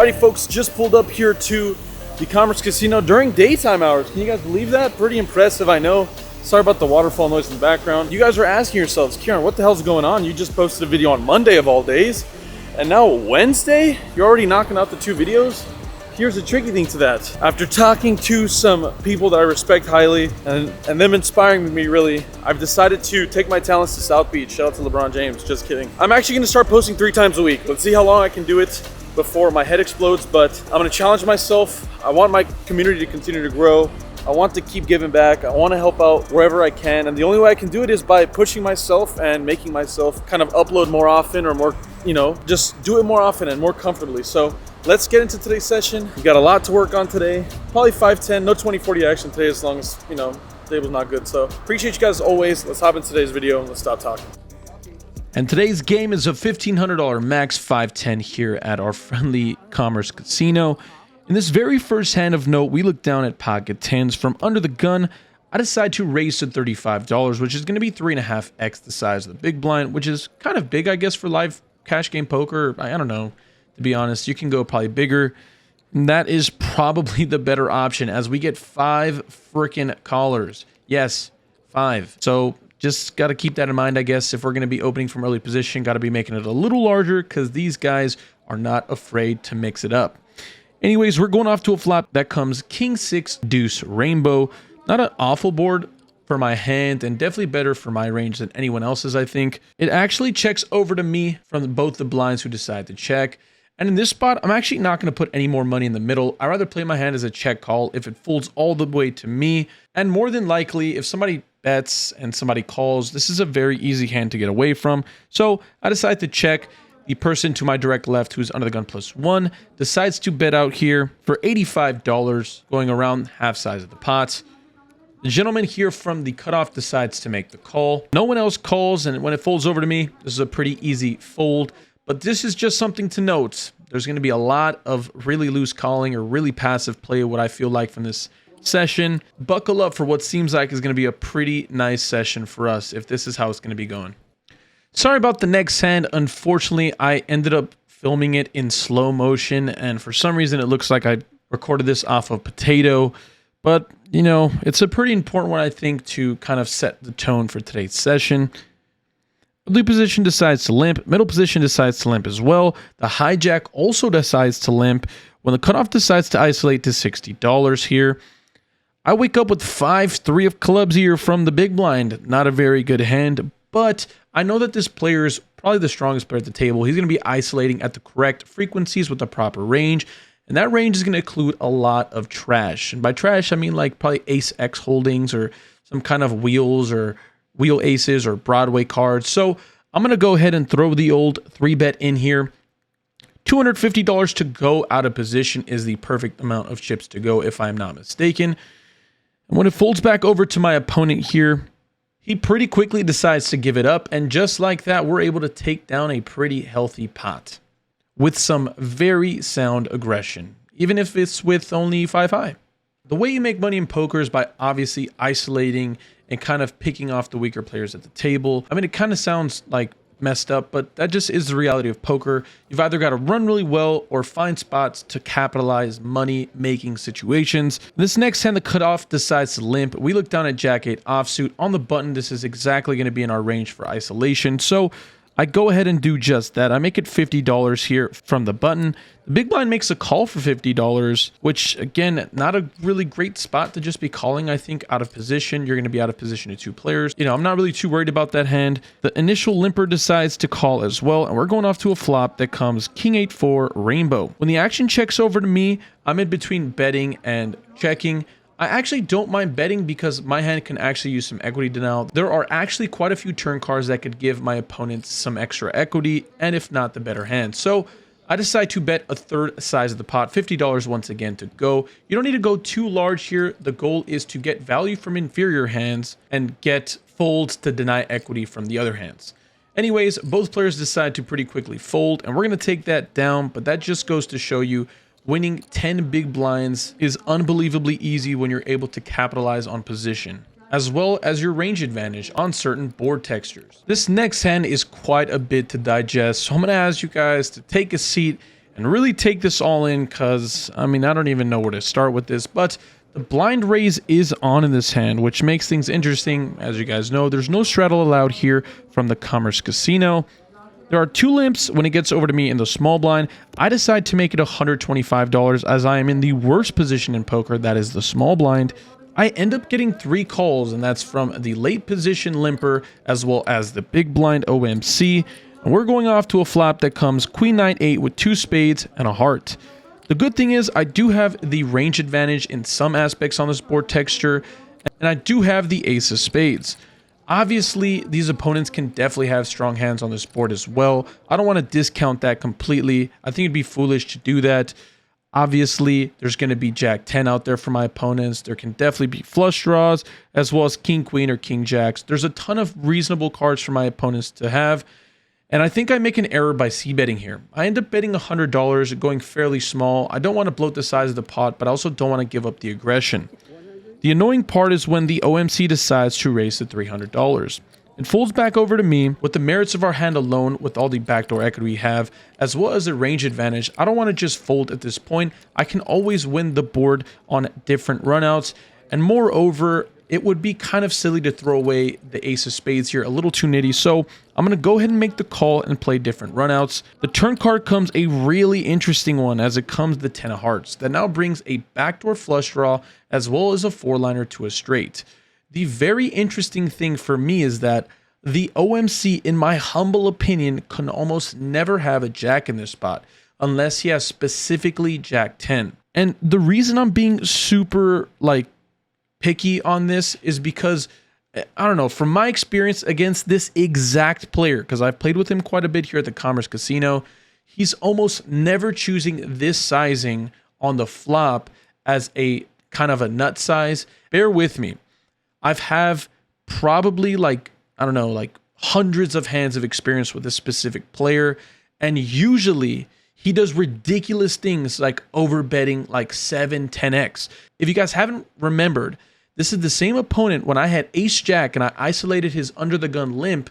Alrighty folks, just pulled up here to the Commerce Casino during daytime hours. Can you guys believe that? Pretty impressive, I know. Sorry about the waterfall noise in the background. You guys are asking yourselves, Kieran, what the hell's going on? You just posted a video on Monday of all days, and now Wednesday? You're already knocking out the 2 videos? Here's the tricky thing to that. After talking to some people that I respect highly and them inspiring me really, I've decided to take my talents to South Beach. Shout out to LeBron James, just kidding. I'm actually gonna start posting 3 times a week. Let's see how long I can do it before my head explodes, but I'm gonna challenge myself. I want my community to continue to grow. I want to keep giving back. I want to help out wherever I can, and the only way I can do it is by pushing myself and making myself kind of upload more often, or more, you know, just do it more often and more comfortably. So let's get into today's session. We got a lot to work on today. Probably 5-10, no 20-40 action today, as long as, you know, today was not good. So appreciate you guys as always. Let's hop into today's video and let's stop talking. And today's game is a $1,500 max 5-10 here at our friendly Commerce Casino. In this very first hand of note, we look down at pocket 10s. From under the gun, I decide to raise to $35, which is going to be 3.5x the size of the big blind, which is kind of big, I guess, for live cash game poker. I don't know, to be honest. You can go probably bigger. And that is probably the better option, as we get 5 freaking callers. Yes, 5. So just got to keep that in mind, I guess. If we're going to be opening from early position, got to be making it a little larger, because these guys are not afraid to mix it up. Anyways, we're going off to a flop that comes King 6 Deuce Rainbow. Not an awful board for my hand, and definitely better for my range than anyone else's, I think. It actually checks over to me from both the blinds who decide to check. And in this spot, I'm actually not going to put any more money in the middle. I'd rather play my hand as a check call if it folds all the way to me. And more than likely, if somebody bets and somebody calls, this is a very easy hand to get away from. So I decide to check. The person to my direct left, who's under the gun +1, decides to bet out here for $85, going around half size of the pots. The gentleman here from the cutoff decides to make the call. No one else calls, and when it folds over to me, this is a pretty easy fold. But this is just something to note. There's going to be a lot of really loose calling or really passive play, what I feel like, from this session. Buckle up for what seems like is going to be a pretty nice session for us if this is how it's going to be going. Sorry about the next hand. Unfortunately, I ended up filming it in slow motion, and for some reason it looks like I recorded this off of potato. But, you know, it's a pretty important one, I think, to kind of set the tone for today's session. Early position decides to limp. Middle position decides to limp as well. The hijack also decides to limp when the cutoff decides to isolate to $60 here. I wake up with 5-3 of clubs here from the big blind. Not a very good hand, but I know that this player is probably the strongest player at the table. He's going to be isolating at the correct frequencies with the proper range, and that range is going to include a lot of trash. And by trash, I mean like probably ace X holdings or some kind of wheels or wheel aces or Broadway cards. So I'm going to go ahead and throw the old 3-bet in here. $250 to go out of position is the perfect amount of chips to go, if I'm not mistaken. And when it folds back over to my opponent here, he pretty quickly decides to give it up, and just like that, we're able to take down a pretty healthy pot with some very sound aggression, even if it's with only 5 high. The way you make money in poker is by obviously isolating and kind of picking off the weaker players at the table. I mean, it kind of sounds like messed up, but that just is the reality of poker. You've either got to run really well or find spots to capitalize money-making situations. This next hand, the cutoff decides to limp. We look down at Jack-8 offsuit. On the button, this is exactly going to be in our range for isolation, so I go ahead and do just that. I make it $50 here from the button. The big blind makes a call for $50, which, again, not a really great spot to just be calling, I think, out of position. You're going to be out of position to 2 players. You know, I'm not really too worried about that hand. The initial limper decides to call as well, and we're going off to a flop that comes King 8-4 Rainbow. When the action checks over to me, I'm in between betting and checking. I actually don't mind betting because my hand can actually use some equity denial. There are actually quite a few turn cards that could give my opponents some extra equity, and if not, the better hand. So I decide to bet a third size of the pot, $50 once again to go. You don't need to go too large here. The goal is to get value from inferior hands and get folds to deny equity from the other hands. Anyways, both players decide to pretty quickly fold, and we're going to take that down, but that just goes to show you winning 10 big blinds is unbelievably easy when you're able to capitalize on position, as well as your range advantage on certain board textures. This next hand is quite a bit to digest, so I'm going to ask you guys to take a seat and really take this all in, because, I mean, I don't even know where to start with this, but the blind raise is on in this hand, which makes things interesting. As you guys know, there's no straddle allowed here from the Commerce Casino. There are 2 limps when it gets over to me in the small blind. I decide to make it $125 as I am in the worst position in poker, that is the small blind. I end up getting 3 calls, and that's from the late position limper as well as the big blind OMC. And we're going off to a flop that comes Queen 9-8 with 2 spades and a heart. The good thing is I do have the range advantage in some aspects on this board texture, and I do have the ace of spades. Obviously, these opponents can definitely have strong hands on this board as well. I don't want to discount that completely. I think it'd be foolish to do that. Obviously, there's going to be Jack 10 out there for my opponents. There can definitely be flush draws, as well as King Queen or King Jacks. There's a ton of reasonable cards for my opponents to have. And I think I make an error by c-betting here. I end up betting $100, going fairly small. I don't want to bloat the size of the pot, but I also don't want to give up the aggression. The annoying part is when the OMC decides to raise to $300. It folds back over to me with the merits of our hand alone, with all the backdoor equity we have, as well as the range advantage. I don't want to just fold at this point. I can always win the board on different runouts, and moreover, it would be kind of silly to throw away the ace of spades here, a little too nitty, so I'm going to go ahead and make the call and play different runouts. The turn card comes a really interesting one, as it comes the 10 of hearts. That now brings a backdoor flush draw, as well as a 4-liner to a straight. The very interesting thing for me is that the OMC, in my humble opinion, can almost never have a jack in this spot, unless he has specifically Jack 10. And the reason I'm being super, picky on this is because, I don't know, from my experience against this exact player, because I've played with him quite a bit here at the Commerce Casino, he's almost never choosing this sizing on the flop as a kind of a nut size. Bear with me. I've probably hundreds of hands of experience with this specific player, and usually he does ridiculous things like overbetting like 7, 10x. If you guys haven't remembered, this is the same opponent when I had ace jack and I isolated his under the gun limp,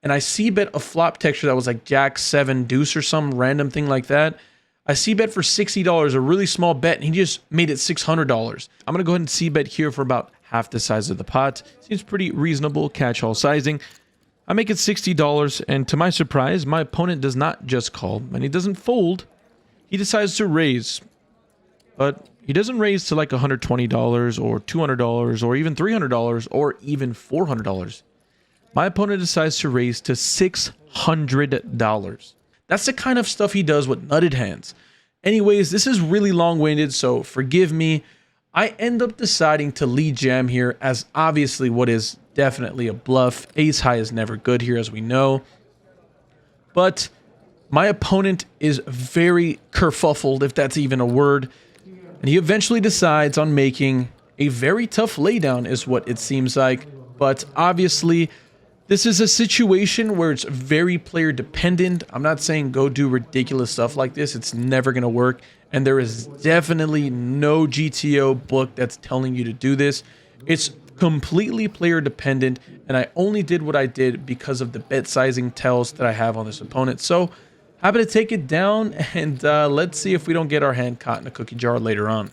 and I c-bet a flop texture that was like Jack 7 deuce or some random thing like that. I c-bet for $60, a really small bet, and he just made it $600. I'm going to go ahead and c-bet here for about half the size of the pot. Seems pretty reasonable catch-all sizing. I make it $60, and to my surprise, my opponent does not just call, and he doesn't fold. He decides to raise, but he doesn't raise to like $120 or $200 or even $300 or even $400. My opponent decides to raise to $600. That's the kind of stuff he does with nutted hands. Anyways, this is really long-winded, so forgive me. I end up deciding to lead jam here as obviously what is definitely a bluff. Ace high is never good here, as we know. But my opponent is very kerfuffled, if that's even a word. And he eventually decides on making a very tough laydown, is what it seems like. But obviously, this is a situation where it's very player dependent. I'm not saying go do ridiculous stuff like this. It's never going to work. And there is definitely no GTO book that's telling you to do this. It's completely player dependent. And I only did what I did because of the bet sizing tells that I have on this opponent. So happy to take it down, and let's see if we don't get our hand caught in a cookie jar later on.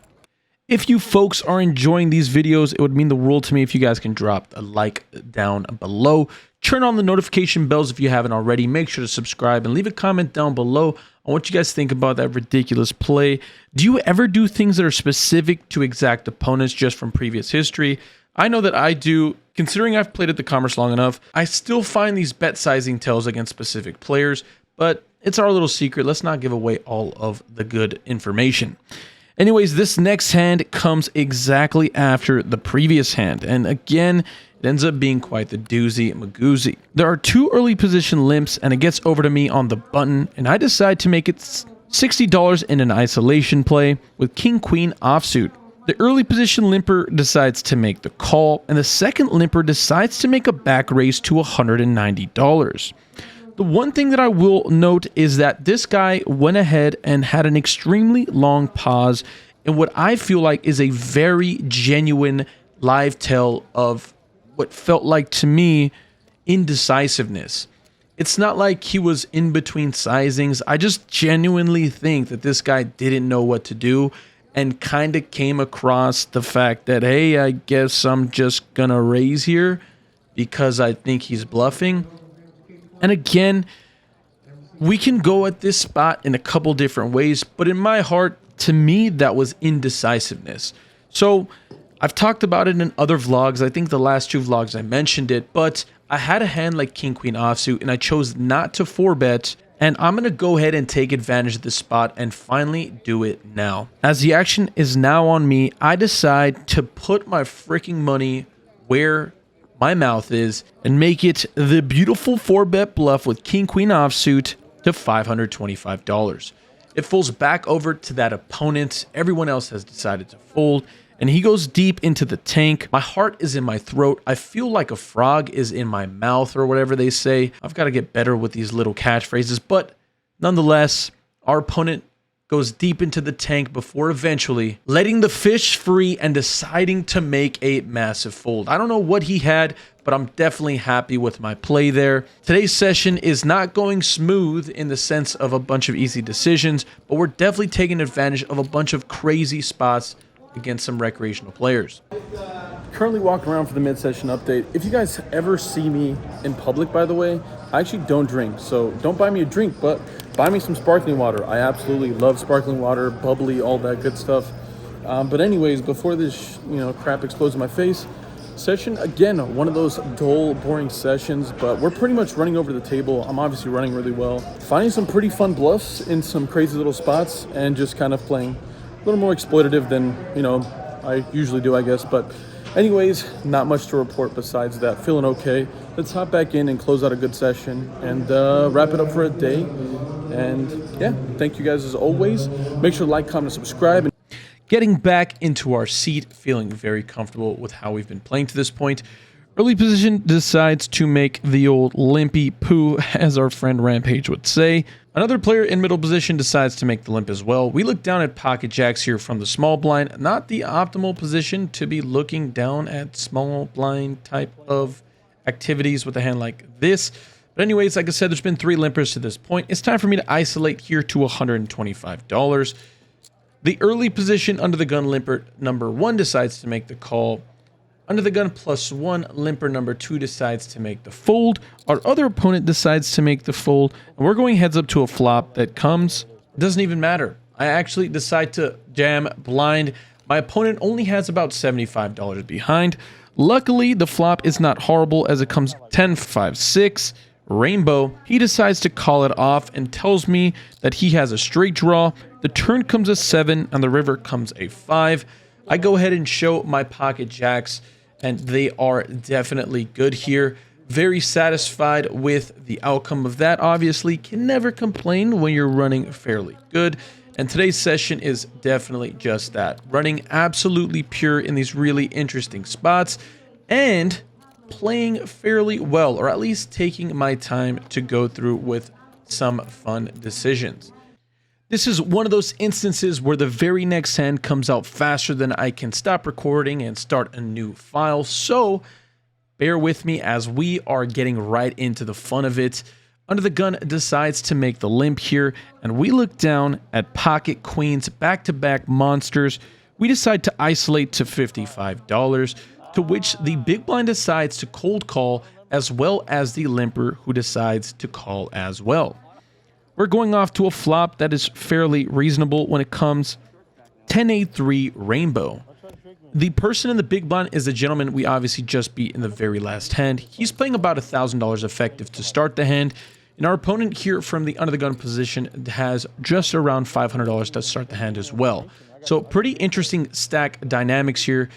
If you folks are enjoying these videos, it would mean the world to me if you guys can drop a like down below. Turn on the notification bells if you haven't already. Make sure to subscribe and leave a comment down below on what you guys think about that ridiculous play. Do you ever do things that are specific to exact opponents just from previous history? I know that I do. Considering I've played at the Commerce long enough, I still find these bet sizing tells against specific players, but it's our little secret. Let's not give away all of the good information. Anyways, this next hand comes exactly after the previous hand, and again, it ends up being quite the doozy magoozy. There are 2 early position limps, and it gets over to me on the button, and I decide to make it $60 in an isolation play with king-queen offsuit. The early position limper decides to make the call, and the second limper decides to make a back raise to $190. The one thing that I will note is that this guy went ahead and had an extremely long pause in what I feel like is a very genuine live tell of what felt like to me indecisiveness. It's not like he was in between sizings. I just genuinely think that this guy didn't know what to do and kind of came across the fact that, hey, I guess I'm just gonna raise here because I think he's bluffing. And again, we can go at this spot in a couple different ways, but in my heart, to me, that was indecisiveness. So I've talked about it in other vlogs. I think the last two vlogs I mentioned it, but I had a hand like king queen offsuit and I chose not to 4-bet, and I'm going to go ahead and take advantage of this spot and finally do it now. As the action is now on me, I decide to put my freaking money where my mouth is and make it the beautiful 4-bet bluff with king queen offsuit to $525. It folds back over to that opponent. Everyone else has decided to fold, and he goes deep into the tank. My heart is in my throat. I feel like a frog is in my mouth, or whatever they say. I've got to get better with these little catchphrases, but nonetheless, our opponent goes deep into the tank before eventually letting the fish free and deciding to make a massive fold. I don't know what he had, but I'm definitely happy with my play there. Today's session is not going smooth in the sense of a bunch of easy decisions, but we're definitely taking advantage of a bunch of crazy spots against some recreational players. Currently walking around for the mid-session update. If you guys ever see me in public, by the way, I actually don't drink, so don't buy me a drink, but buy me some sparkling water. I absolutely love sparkling water, bubbly, all that good stuff. But anyways, before this, crap explodes in my face, session, again, one of those dull, boring sessions, but we're pretty much running over the table. I'm obviously running really well. Finding some pretty fun bluffs in some crazy little spots and just kind of playing a little more exploitative than, I usually do, I guess. But anyways, not much to report besides that. Feeling okay. Let's hop back in and close out a good session and wrap it up for a day. And yeah, thank you guys as always. Make sure to like, comment, and subscribe. Getting back into our seat, feeling very comfortable with how we've been playing to this point. Early position decides to make the old limpy poo, as our friend Rampage would say. Another player in middle position decides to make the limp as well. We look down at pocket jacks here from the small blind. Not the optimal position to be looking down at small blind type of activities with a hand like this. But anyways, like I said, there's been 3 limpers to this point. It's time for me to isolate here to $125. The early position under the gun limper number 1 decides to make the call. Under the gun +1, limper number 2 decides to make the fold. Our other opponent decides to make the fold, and we're going heads up to a flop that comes. It doesn't even matter. I actually decide to jam blind. My opponent only has about $75 behind. Luckily, the flop is not horrible as it comes 10-5-6. Rainbow. He decides to call it off and tells me that he has a straight draw. The turn comes a 7 and the river comes a 5. I go ahead and show my pocket jacks, and they are definitely good here. Very satisfied with the outcome of that. Obviously, can never complain when you're running fairly good. And today's session is definitely just that. Running absolutely pure in these really interesting spots and playing fairly well, or at least taking my time to go through with some fun decisions. This is one of those instances where the very next hand comes out faster than I can stop recording and start a new file, so bear with me as we are getting right into the fun of it. Under the gun decides to make the limp here, and we look down at pocket queens, back-to-back monsters. We decide to isolate to $55, to which the big blind decides to cold call, as well as the limper, who decides to call as well. We're going off to a flop that is fairly reasonable when it comes 10-8-3 rainbow. The person in the big blind is the gentleman we obviously just beat in the very last hand. He's playing about $1,000 effective to start the hand, and our opponent here from the under the gun position has just around $500 to start the hand as well. So pretty interesting stack dynamics here.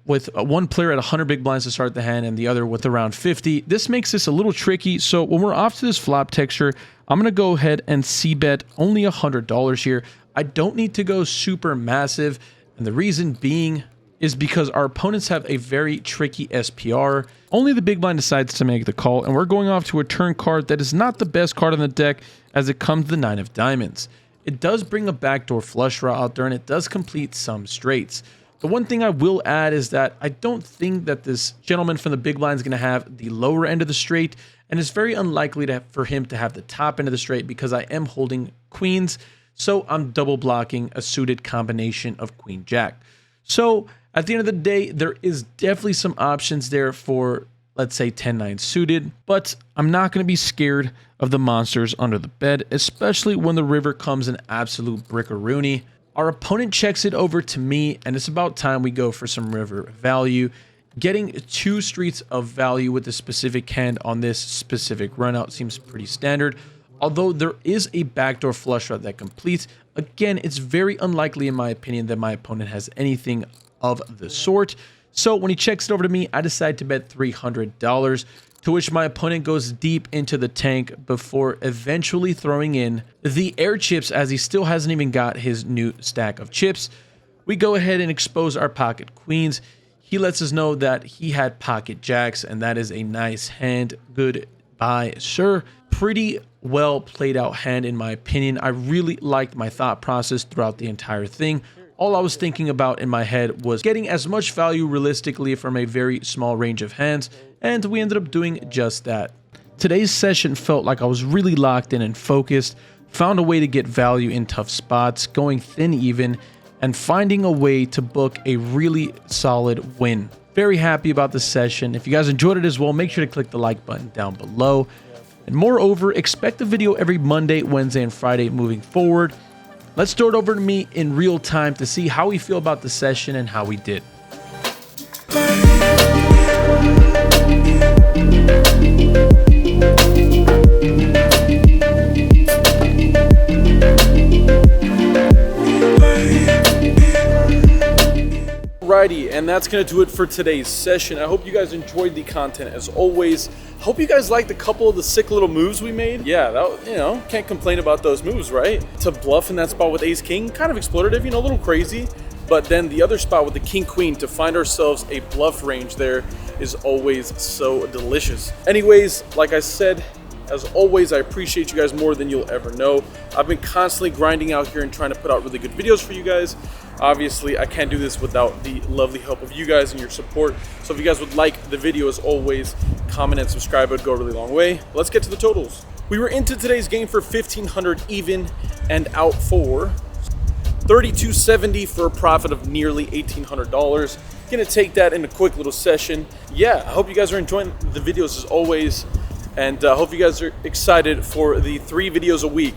with one player at 100 big blinds to start the hand and the other with around 50. This makes this a little tricky. So when we're off to this flop texture, I'm going to go ahead and c-bet only $100 here. I don't need to go super massive. And the reason being is because our opponents have a very tricky SPR. Only the big blind decides to make the call, and we're going off to a turn card that is not the best card on the deck as it comes to the 9 of diamonds. It does bring a backdoor flush draw out there, and it does complete some straights. The one thing I will add is that I don't think that this gentleman from the big blind is going to have the lower end of the straight, and it's very unlikely for him to have the top end of the straight because I am holding queens, so I'm double blocking a suited combination of queen jack. So at the end of the day, there is definitely some options there for, let's say, 10-9 suited, but I'm not going to be scared of the monsters under the bed, especially when the river comes an absolute brickaroony. Our opponent checks it over to me, and it's about time we go for some river value. Getting 2 streets of value with a specific hand on this specific runout seems pretty standard, although there is a backdoor flush draw that completes. Again, it's very unlikely, in my opinion, that my opponent has anything of the sort. So when he checks it over to me, I decide to bet $300, to which my opponent goes deep into the tank before eventually throwing in the air chips, as he still hasn't even got his new stack of chips. We go ahead and expose our pocket queens. He lets us know that he had pocket jacks, and that is a nice hand. Goodbye, sir. Pretty well played out hand, in my opinion. I really liked my thought process throughout the entire thing. All I was thinking about in my head was getting as much value realistically from a very small range of hands, and we ended up doing just that. Today's session felt like I was really locked in and focused, found a way to get value in tough spots, going thin even, and finding a way to book a really solid win. Very happy about this session. If you guys enjoyed it as well, make sure to click the like button down below. And moreover, expect a video every Monday, Wednesday, and Friday moving forward. Let's throw it over to me in real time to see how we feel about the session and how we did. Alrighty, and that's going to do it for today's session. I hope you guys enjoyed the content as always. I hope you guys liked a couple of the sick little moves we made. Yeah, that, can't complain about those moves, right? To bluff in that spot with ace king, kind of exploitative, a little crazy. But then the other spot with the king queen to find ourselves a bluff range there is always so delicious. Anyways, like I said, as always, I appreciate you guys more than you'll ever know. I've been constantly grinding out here and trying to put out really good videos for you guys. Obviously, I can't do this without the lovely help of you guys and your support. So if you guys would like the video, as always, comment and subscribe. It would go a really long way. Let's get to the totals. We were into today's game for 1,500 even and out for 3,270 for a profit of nearly $1,800. Gonna take that in a quick little session. Yeah, I hope you guys are enjoying the videos as always. And I hope you guys are excited for the 3 videos a week.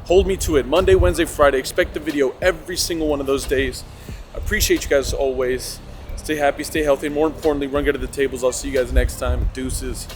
Hold me to it. Monday, Wednesday, Friday. Expect a video every single one of those days. I appreciate you guys as always. Stay happy, stay healthy, and more importantly, run good at the tables. I'll see you guys next time. Deuces.